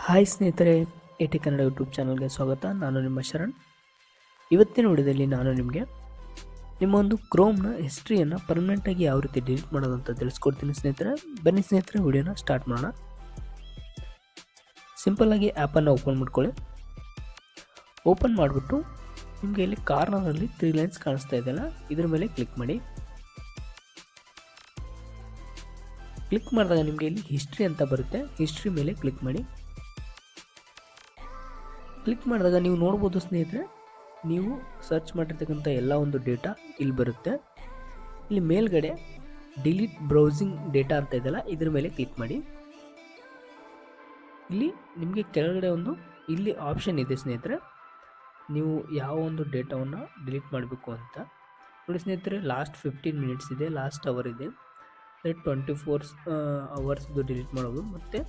Hi ಸ್ನೇಹಿತರೆ, eighty Kannada YouTube ಚಾನಲ್ಗೆ ಸ್ವಾಗತ. ನಾನು ನಿಮ್ಮ ಶರಣ್. ಇವತ್ತಿನ ವಿಡಿಯೋದಲ್ಲಿ ನಾನು ನಿಮಗೆ ನಿಮ್ಮ ಒಂದು ಕ್ರೋಮ್ನ ಹಿಸ್ಟ್ರಿಯನ್ನು ಪರ್ಮನೆಂಟಾಗಿ ಯಾವ ರೀತಿ ಡಿಲೀಟ್ ಮಾಡೋದು ಅಂತ ತಿಳಿಸ್ಕೊಡ್ತೀನಿ ಸ್ನೇಹಿತರೆ. ಬನ್ನಿ ಸ್ನೇಹಿತರೆ, ವಿಡಿಯೋನ ಸ್ಟಾರ್ಟ್ ಮಾಡೋಣ. ಸಿಂಪಲ್ಲಾಗಿ ಆ್ಯಪನ್ನು ಓಪನ್ ಮಾಡ್ಕೊಳ್ಳಿ. ಓಪನ್ ಮಾಡಿಬಿಟ್ಟು ನಿಮಗೆ ಇಲ್ಲಿ ಕಾರ್ನರಲ್ಲಿ 3 ಲೈನ್ಸ್ ಕಾಣಿಸ್ತಾ ಇದೆಯಲ್ಲ, ಇದ್ರ ಮೇಲೆ ಕ್ಲಿಕ್ ಮಾಡಿ. ಕ್ಲಿಕ್ ಮಾಡಿದಾಗ ನಿಮಗೆ ಇಲ್ಲಿ ಹಿಸ್ಟ್ರಿ ಅಂತ ಬರುತ್ತೆ. ಹಿಸ್ಟ್ರಿ ಮೇಲೆ ಕ್ಲಿಕ್ ಮಾಡಿ. ಕ್ಲಿಕ್ ಮಾಡಿದಾಗ ನೀವು ನೋಡ್ಬೋದು ಸ್ನೇಹಿತರೆ, ನೀವು ಸರ್ಚ್ ಮಾಡಿರ್ತಕ್ಕಂಥ ಎಲ್ಲ ಒಂದು ಡೇಟಾ ಇಲ್ಲಿ ಬರುತ್ತೆ. ಇಲ್ಲಿ ಮೇಲ್ಗಡೆ ಡಿಲೀಟ್ ಬ್ರೌಸಿಂಗ್ ಡೇಟಾ ಅಂತ ಇದೆಯಲ್ಲ, ಇದ್ರ ಮೇಲೆ ಕ್ಲಿಕ್ ಮಾಡಿ. ಇಲ್ಲಿ ನಿಮಗೆ ಕೆಳಗಡೆ ಇಲ್ಲಿ ಆಪ್ಷನ್ ಇದೆ ಸ್ನೇಹಿತರೆ, ನೀವು ಯಾವ ಒಂದು ಡೇಟಾವನ್ನು ಡಿಲೀಟ್ ಮಾಡಬೇಕು ಅಂತ. ನೋಡಿ ಸ್ನೇಹಿತರೆ, ಲಾಸ್ಟ್ 15 ಮಿನಿಟ್ಸ್ ಇದೆ, ಲಾಸ್ಟ್ ಅವರ್ ಇದೆ, 24 ಅವರ್ಸ್ದು ಡಿಲೀಟ್ ಮಾಡ್ಬೋದು. ಮತ್ತು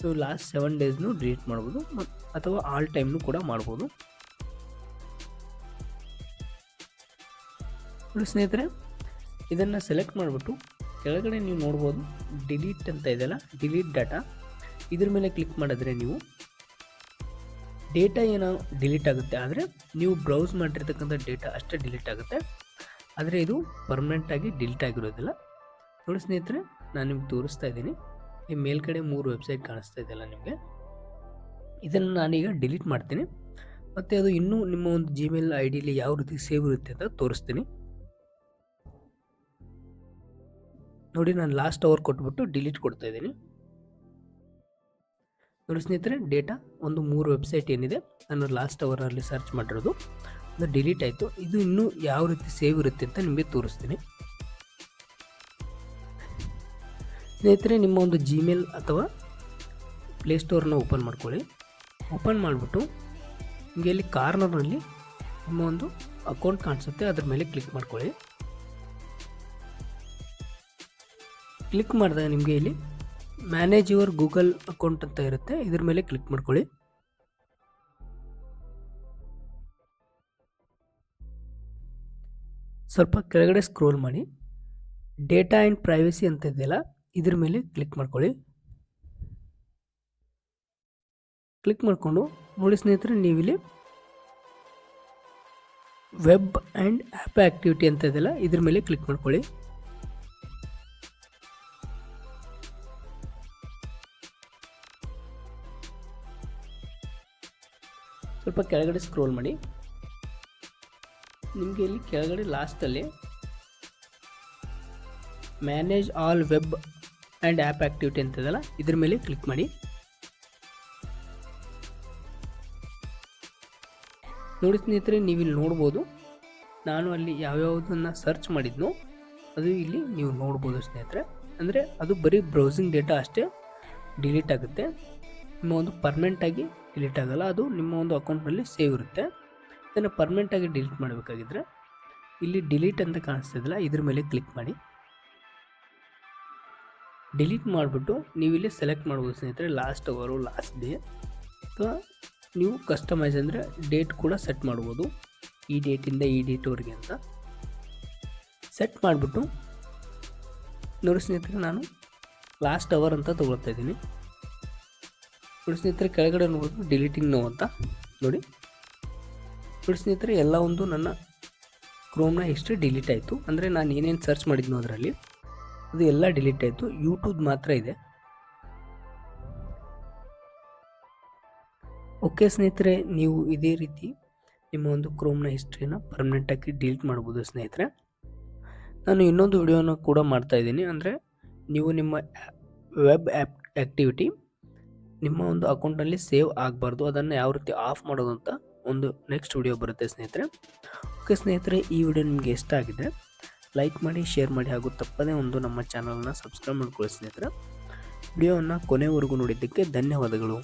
ನೀವು ಲಾಸ್ಟ್ 7 ಡೇಸ್ನು ಡಿಲೀಟ್ ಮಾಡ್ಬೋದು, ಅಥವಾ ಆಲ್ ಟೈಮ್ನು ಕೂಡ ಮಾಡ್ಬೋದು. ನೋಡಿ ಸ್ನೇಹಿತರೆ, ಇದನ್ನು ಸೆಲೆಕ್ಟ್ ಮಾಡಿಬಿಟ್ಟು ಕೆಳಗಡೆ ನೀವು ನೋಡ್ಬೋದು ಡಿಲೀಟ್ ಅಂತ ಇದೆಯಲ್ಲ, ಡಿಲೀಟ್ ಡಾಟಾ, ಇದ್ರ ಮೇಲೆ ಕ್ಲಿಕ್ ಮಾಡಿದ್ರೆ ನೀವು ಡೇಟಾ ಏನೋ ಡಿಲೀಟ್ ಆಗುತ್ತೆ. ಆದರೆ ನೀವು ಬ್ರೌಸ್ ಮಾಡಿರ್ತಕ್ಕಂಥ ಡೇಟಾ ಅಷ್ಟೇ ಡಿಲೀಟ್ ಆಗುತ್ತೆ, ಆದರೆ ಇದು ಪರ್ಮನೆಂಟಾಗಿ ಡಿಲೀಟ್ ಆಗಿರೋದಿಲ್ಲ. ನೋಡಿ ಸ್ನೇಹಿತರೆ, ನಾನು ನಿಮ್ಗೆ ತೋರಿಸ್ತಾ ಇದ್ದೀನಿ. ಈ ಮೇಲ್ಗಡೆ 3 ವೆಬ್ಸೈಟ್ ಕಾಣಿಸ್ತಾ ಇದೆಯಲ್ಲ ನಿಮಗೆ, ಇದನ್ನು ನಾನೀಗ ಡಿಲೀಟ್ ಮಾಡ್ತೀನಿ. ಮತ್ತು ಅದು ಇನ್ನೂ ನಿಮ್ಮ ಒಂದು ಜಿಮೇಲ್ ID ಯಾವ ರೀತಿ ಸೇವ್ ಇರುತ್ತೆ ಅಂತ ತೋರಿಸ್ತೀನಿ. ನೋಡಿ, ನಾನು ಲಾಸ್ಟ್ ಅವರ್ ಕೊಟ್ಬಿಟ್ಟು ಡಿಲೀಟ್ ಕೊಡ್ತಾ ಇದ್ದೀನಿ. ನೋಡಿ ಸ್ನೇಹಿತರೆ, ಡೇಟಾ ಒಂದು 3 ವೆಬ್ಸೈಟ್ ಏನಿದೆ, ನಾನು ಲಾಸ್ಟ್ ಅವರಲ್ಲಿ ಸರ್ಚ್ ಮಾಡಿರೋದು ಅದು ಡಿಲೀಟ್ ಆಯಿತು. ಇದು ಇನ್ನೂ ಯಾವ ರೀತಿ ಸೇವ್ ಇರುತ್ತೆ ಅಂತ ನಿಮಗೆ ತೋರಿಸ್ತೀನಿ. ಸ್ನೇಹಿತರೆ, ನಿಮ್ಮ ಒಂದು ಜಿಮೇಲ್ ಅಥವಾ ಪ್ಲೇಸ್ಟೋರ್ನ ಓಪನ್ ಮಾಡ್ಕೊಳ್ಳಿ. ಓಪನ್ ಮಾಡಿಬಿಟ್ಟು ನಿಮಗೆ ಇಲ್ಲಿ ಕಾರ್ನರ್ನಲ್ಲಿ ನಿಮ್ಮ ಒಂದು ಅಕೌಂಟ್ ಕಾಣಿಸುತ್ತೆ, ಅದ್ರ ಮೇಲೆ ಕ್ಲಿಕ್ ಮಾಡ್ಕೊಳ್ಳಿ. ಕ್ಲಿಕ್ ಮಾಡಿದಾಗ ನಿಮಗೆ ಇಲ್ಲಿ ಮ್ಯಾನೇಜ್ ಯುವರ್ ಗೂಗಲ್ ಅಕೌಂಟ್ ಅಂತ ಇರುತ್ತೆ, ಇದ್ರ ಮೇಲೆ ಕ್ಲಿಕ್ ಮಾಡ್ಕೊಳ್ಳಿ. ಸ್ವಲ್ಪ ಕೆಳಗಡೆ ಸ್ಕ್ರೋಲ್ ಮಾಡಿ, ಡೇಟಾ ಆ್ಯಂಡ್ ಪ್ರೈವಸಿ ಅಂತ ಇದೆಯಲ್ಲ, ಇದ್ರ ಮೇಲೆ ಕ್ಲಿಕ್ ಮಾಡ್ಕೊಳ್ಳಿ. ಕ್ಲಿಕ್ ಮಾಡಿಕೊಂಡು ನೋಡಿ ಸ್ನೇಹಿತರೆ, ನೀವಿಲ್ಲಿ ವೆಬ್ ಆ್ಯಂಡ್ ಆ್ಯಪ್ ಆ್ಯಕ್ಟಿವಿಟಿ ಅಂತ ಇದೆಯಲ್ಲ, ಇದ್ರ ಮೇಲೆ ಕ್ಲಿಕ್ ಮಾಡ್ಕೊಳ್ಳಿ. ಸ್ವಲ್ಪ ಕೆಳಗಡೆ ಸ್ಕ್ರೋಲ್ ಮಾಡಿ, ನಿಮಗೆ ಇಲ್ಲಿ ಕೆಳಗಡೆ ಲಾಸ್ಟಲ್ಲಿ manage all web and app activity ಅಂತ ಇದೆಯಲ್ಲ, ಇದ್ರ ಮೇಲೆ ಕ್ಲಿಕ್ ಮಾಡಿ. ನೋಡಿ ಸ್ನೇಹಿತರೆ, ನೀವಿಲ್ಲಿ ನೋಡ್ಬೋದು ನಾನು ಅಲ್ಲಿ ಯಾವ್ಯಾವುದನ್ನು ಸರ್ಚ್ ಮಾಡಿದ್ನೋ ಅದು ಇಲ್ಲಿ ನೀವು ನೋಡ್ಬೋದು ಸ್ನೇಹಿತರೆ. ಅಂದರೆ ಅದು ಬರೀ ಬ್ರೌಸಿಂಗ್ ಡೇಟಾ ಅಷ್ಟೇ ಡಿಲೀಟ್ ಆಗುತ್ತೆ, ನಿಮ್ಮ ಒಂದು ಪರ್ಮನೆಂಟಾಗಿ ಡಿಲೀಟ್ ಆಗೋಲ್ಲ. ಅದು ನಿಮ್ಮ ಒಂದು ಅಕೌಂಟ್ನಲ್ಲಿ ಸೇವ್ ಇರುತ್ತೆ. ಇದನ್ನು ಪರ್ಮನೆಂಟಾಗಿ ಡಿಲೀಟ್ ಮಾಡಬೇಕಾಗಿದ್ರೆ ಇಲ್ಲಿ ಡಿಲೀಟ್ ಅಂತ ಕಾಣಿಸ್ತಿದೆಯಲ್ಲ, ಇದ್ರ ಮೇಲೆ ಕ್ಲಿಕ್ ಮಾಡಿ. ಡಿಲೀಟ್ ಮಾಡಿಬಿಟ್ಟು ನೀವು ಇಲ್ಲಿ ಸೆಲೆಕ್ಟ್ ಮಾಡ್ಬೋದು ಸ್ನೇಹಿತರೆ, ಲಾಸ್ಟ್ ಅವರು, ಲಾಸ್ಟ್ ಡೇ, ಅಥವಾ ನೀವು ಕಸ್ಟಮೈಸ್ ಅಂದರೆ ಡೇಟ್ ಕೂಡ ಸೆಟ್ ಮಾಡ್ಬೋದು, ಈ ಡೇಟಿಂದ ಈ ಡೇಟ್ವರೆಗೆ ಅಂತ ಸೆಟ್ ಮಾಡಿಬಿಟ್ಟು. ನೋಡಿ ಸ್ನೇಹಿತರೆ, ನಾನು ಲಾಸ್ಟ್ ಅವರ್ ಅಂತ ತೊಗೊಳ್ತಾ ಇದ್ದೀನಿ. ನೋಡಿ ಸ್ನೇಹಿತರೆ, ಕೆಳಗಡೆ ನೋಡ್ಬೋದು ಡಿಲೀಟಿಂಗ್ ನೋ ಅಂತ ನೋಡಿ. ನೋಡಿ ಸ್ನೇಹಿತರೆ, ಎಲ್ಲ ಒಂದು ನನ್ನ ಕ್ರೋಮ್ನ ಹಿಸ್ಟ್ರಿ ಡಿಲೀಟ್ ಆಯಿತು. ಅಂದರೆ ನಾನು ಏನೇನು ಸರ್ಚ್ ಮಾಡಿದ್ನೋ ಅದರಲ್ಲಿ ಅದು ಎಲ್ಲ ಡಿಲೀಟ್ ಆಯಿತು. ಯೂಟ್ಯೂಬ್ ಮಾತ್ರ ಇದೆ. ಓಕೆ ಸ್ನೇಹಿತರೆ, ನೀವು ಇದೇ ರೀತಿ ನಿಮ್ಮ ಒಂದು ಕ್ರೋಮ್ನ ಹಿಸ್ಟ್ರಿನ ಪರ್ಮನೆಂಟಾಗಿ ಡಿಲೀಟ್ ಮಾಡ್ಬೋದು ಸ್ನೇಹಿತರೆ. ನಾನು ಇನ್ನೊಂದು ವಿಡಿಯೋನ ಕೂಡ ಮಾಡ್ತಾ ಇದ್ದೀನಿ, ಅಂದರೆ ನೀವು ನಿಮ್ಮ ವೆಬ್ ಆ್ಯಕ್ಟಿವಿಟಿ ನಿಮ್ಮ ಒಂದು ಅಕೌಂಟಲ್ಲಿ ಸೇವ್ ಆಗಬಾರ್ದು, ಅದನ್ನು ಯಾವ ರೀತಿ ಆಫ್ ಮಾಡೋದು ಅಂತ ಒಂದು ನೆಕ್ಸ್ಟ್ ವಿಡಿಯೋ ಬರುತ್ತೆ ಸ್ನೇಹಿತರೆ. ಓಕೆ ಸ್ನೇಹಿತರೆ, ಈ ವಿಡಿಯೋ ನಿಮಗೆ ಇಷ್ಟ ಆಗಿದ್ದರೆ ಲೈಕ್ ಮಾಡಿ, ಶೇರ್ ಮಾಡಿ, ಹಾಗೂ ತಪ್ಪದೇ ನಮ್ಮ ಚಾನಲ್ನ ಸಬ್ಸ್ಕ್ರೈಬ್ ಮಾಡ್ಕೊಳ್ಳಿ ಸ್ನೇಹಿತರೆ. ವಿಡಿಯೋವನ್ನು ಕೊನೆವರೆಗೂ ನೋಡಿದ್ದಕ್ಕೆ ಧನ್ಯವಾದಗಳು.